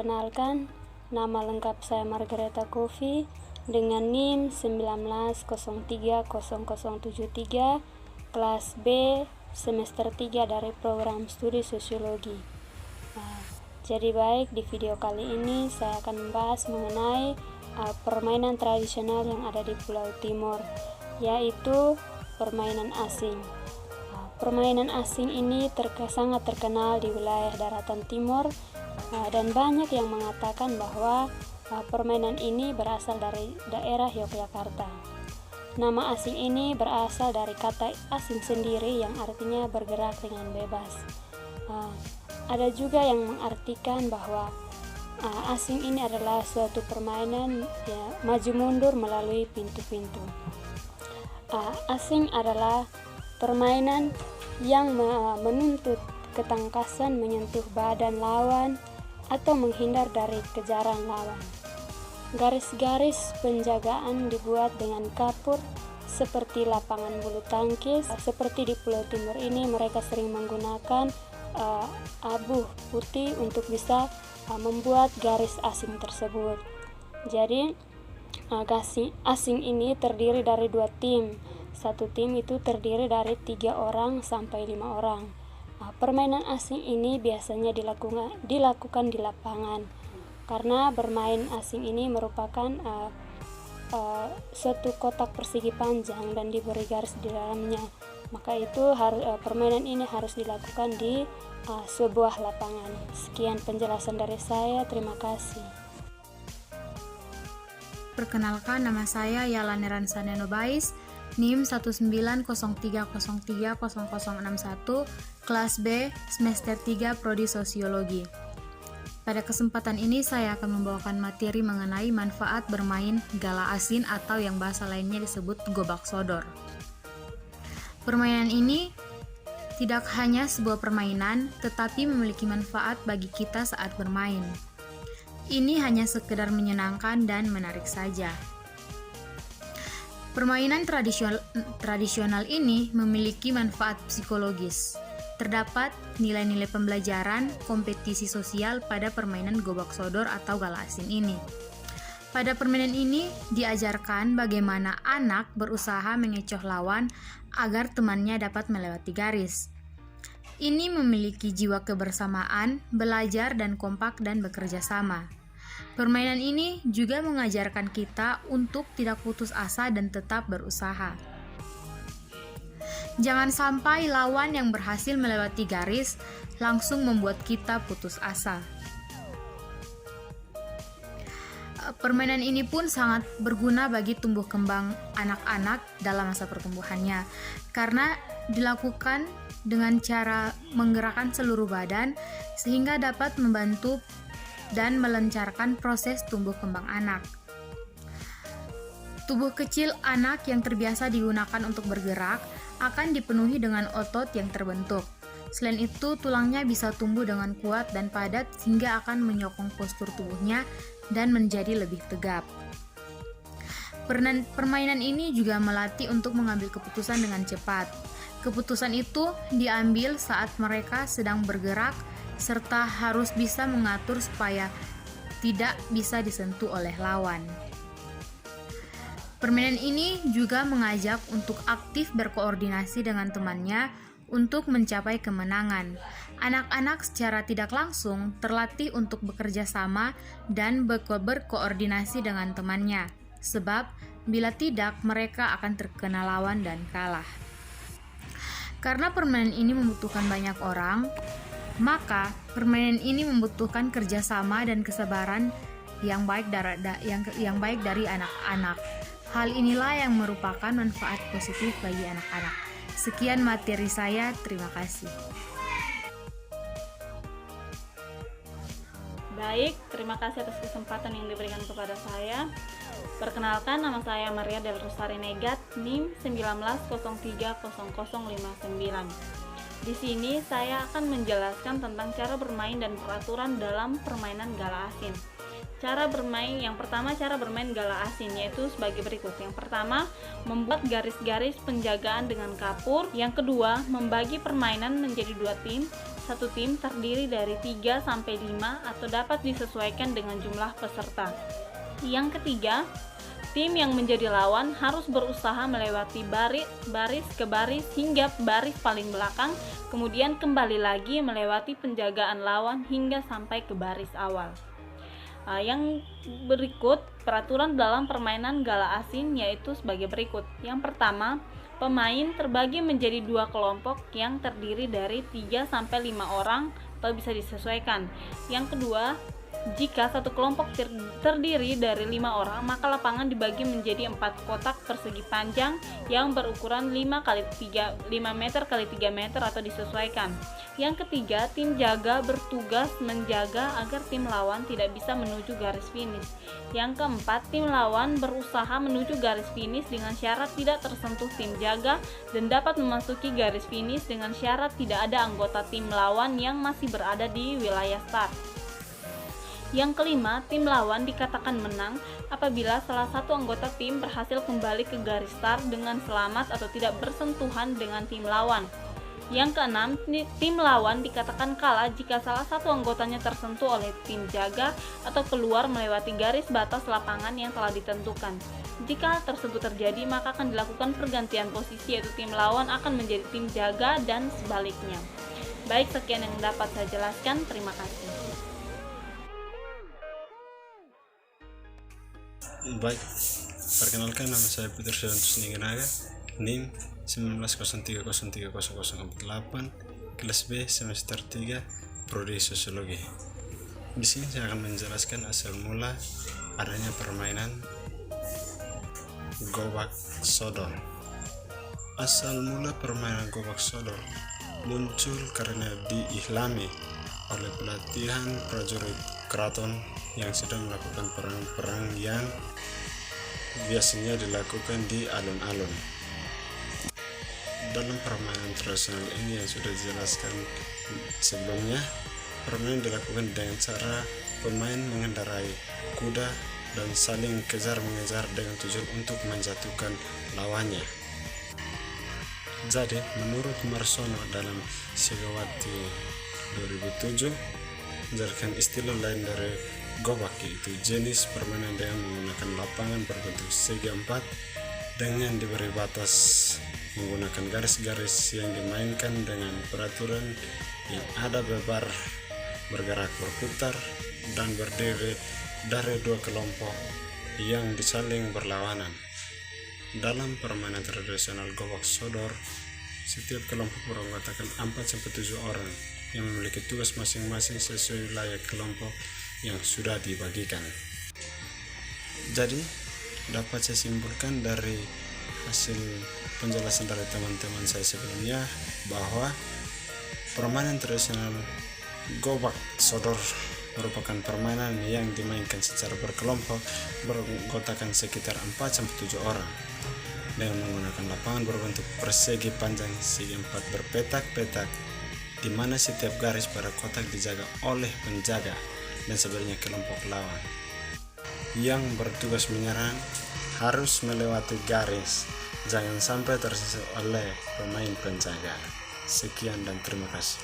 perkenalkan, nama lengkap saya Margareta Coffee dengan NIM 1903073, kelas B, semester 3 dari program studi sosiologi. Jadi baik, di video kali ini saya akan membahas mengenai permainan tradisional yang ada di Pulau Timor, yaitu permainan asing. Permainan asing ini sangat terkenal di wilayah daratan timur, dan banyak yang mengatakan bahwa permainan ini berasal dari daerah Yogyakarta. Nama asing ini berasal dari kata asing sendiri yang artinya bergerak dengan bebas. Ada juga yang mengartikan bahwa asing ini adalah suatu permainan maju mundur melalui pintu-pintu. Asing adalah permainan yang menuntut ketangkasan menyentuh badan lawan atau menghindar dari kejaran lawan. Garis-garis penjagaan dibuat dengan kapur seperti lapangan bulu tangkis. Seperti di Pulau Timur ini mereka sering menggunakan abu putih untuk bisa membuat garis asing tersebut. Jadi asing ini terdiri dari 2 tim. Satu tim itu terdiri dari 3 orang sampai 5 orang. Permainan asing ini biasanya dilakukan di lapangan, karena bermain asing ini merupakan suatu kotak persegi panjang dan diberi garis di dalamnya. Maka itu permainan ini harus dilakukan di sebuah lapangan. Sekian penjelasan dari saya, terima kasih. Perkenalkan, nama saya Yalani Ransana Nobais, NIM 19030300061, kelas B, semester 3, prodi sosiologi. Pada kesempatan ini saya akan membawakan materi mengenai manfaat bermain gala asin atau yang bahasa lainnya disebut gobak sodor. Permainan ini tidak hanya sebuah permainan, tetapi memiliki manfaat bagi kita saat bermain. Ini hanya sekedar menyenangkan dan menarik saja. Permainan tradisional ini memiliki manfaat psikologis. Terdapat nilai-nilai pembelajaran, kompetisi sosial pada permainan gobak sodor atau gala asin ini. Pada permainan ini diajarkan bagaimana anak berusaha mengecoh lawan agar temannya dapat melewati garis. Ini memiliki jiwa kebersamaan, belajar dan kompak dan bekerja sama. Permainan ini juga mengajarkan kita untuk tidak putus asa dan tetap berusaha. Jangan sampai lawan yang berhasil melewati garis langsung membuat kita putus asa. Permainan ini pun sangat berguna bagi tumbuh kembang anak-anak dalam masa pertumbuhannya, karena dilakukan dengan cara menggerakkan seluruh badan sehingga dapat membantu dan melancarkan proses tumbuh kembang anak. Tubuh kecil anak yang terbiasa digunakan untuk bergerak akan dipenuhi dengan otot yang terbentuk. Selain itu, tulangnya bisa tumbuh dengan kuat dan padat sehingga akan menyokong postur tubuhnya dan menjadi lebih tegap. Permainan ini juga melatih untuk mengambil keputusan dengan cepat. Keputusan itu diambil saat mereka sedang bergerak serta harus bisa mengatur supaya tidak bisa disentuh oleh lawan. Permainan ini juga mengajak untuk aktif berkoordinasi dengan temannya untuk mencapai kemenangan. Anak-anak secara tidak langsung terlatih untuk bekerja sama dan berkoordinasi dengan temannya, sebab bila tidak mereka akan terkena lawan dan kalah. Karena permainan ini membutuhkan banyak orang, maka permainan ini membutuhkan kerjasama dan kesabaran yang baik dari anak-anak. Hal inilah yang merupakan manfaat positif bagi anak-anak. Sekian materi saya, terima kasih. Baik, terima kasih atas kesempatan yang diberikan kepada saya. Perkenalkan, nama saya Maria Del Rosari Negat, NIM 190300059. Di sini saya akan menjelaskan tentang cara bermain dan peraturan dalam permainan gala asin. Cara bermain gala asin yaitu sebagai berikut. Yang pertama, membuat garis-garis penjagaan dengan kapur. Yang kedua, membagi permainan menjadi 2 tim. satu tim terdiri dari 3 sampai 5 atau dapat disesuaikan dengan jumlah peserta. Yang ketiga, tim yang menjadi lawan harus berusaha melewati baris ke baris hingga baris paling belakang, kemudian kembali lagi melewati penjagaan lawan hingga sampai ke baris awal. Yang berikut peraturan dalam permainan gala asin yaitu sebagai berikut. Yang pertama, pemain terbagi menjadi 2 kelompok yang terdiri dari 3 sampai 5 orang atau bisa disesuaikan. Yang kedua, jika satu kelompok terdiri dari 5 orang, maka lapangan dibagi menjadi 4 kotak persegi panjang yang berukuran 5 meter x 3 meter atau disesuaikan. Yang ketiga, tim jaga bertugas menjaga agar tim lawan tidak bisa menuju garis finish. Yang keempat, tim lawan berusaha menuju garis finish dengan syarat tidak tersentuh tim jaga dan dapat memasuki garis finish dengan syarat tidak ada anggota tim lawan yang masih berada di wilayah start. Yang kelima, tim lawan dikatakan menang apabila salah satu anggota tim berhasil kembali ke garis start dengan selamat atau tidak bersentuhan dengan tim lawan. Yang keenam, tim lawan dikatakan kalah jika salah satu anggotanya tersentuh oleh tim jaga atau keluar melewati garis batas lapangan yang telah ditentukan. Jika hal tersebut terjadi, maka akan dilakukan pergantian posisi, yaitu tim lawan akan menjadi tim jaga dan sebaliknya. Baik, sekian yang dapat saya jelaskan. Terima kasih. Baik, perkenalkan nama saya Peter Sedantus Ninginaga, NIM 1903030048, kelas B semester 3, prodi Sosiologi. Di sini saya akan menjelaskan asal mula adanya permainan gobak sodor. Asal mula permainan gobak sodor muncul karena diihlami oleh pelatihan prajurit keraton yang sedang melakukan perang-perang yang biasanya dilakukan di alun-alun. Dalam permainan tradisional ini yang sudah dijelaskan sebelumnya, permainan dilakukan dengan cara pemain mengendarai kuda dan saling kejar-mengejar dengan tujuan untuk menjatuhkan lawannya. Jadi, menurut Marsono dalam Segawati 2007, menjadikan istilah lain dari gobak, yaitu jenis permainan dengan menggunakan lapangan berbentuk segi 4 dengan diberi batas menggunakan garis-garis yang dimainkan dengan peraturan yang ada bebar, bergerak berputar, dan berdiri dari 2 kelompok yang disaling berlawanan. Dalam permainan tradisional gobak sodor, setiap kelompok beranggotakan 4-7 orang yang memiliki tugas masing-masing sesuai wilayah kelompok yang sudah dibagikan. Jadi, dapat saya simpulkan dari hasil penjelasan dari teman-teman saya sebelumnya bahwa permainan tradisional gobak sodor merupakan permainan yang dimainkan secara berkelompok beranggotakan sekitar 4-7 orang dengan menggunakan lapangan berbentuk persegi panjang segi 4 berpetak-petak, di mana setiap garis pada kotak dijaga oleh penjaga dan sebenarnya kelompok lawan yang bertugas menyerang harus melewati garis, jangan sampai tersisa oleh pemain penjaga. Sekian dan terima kasih.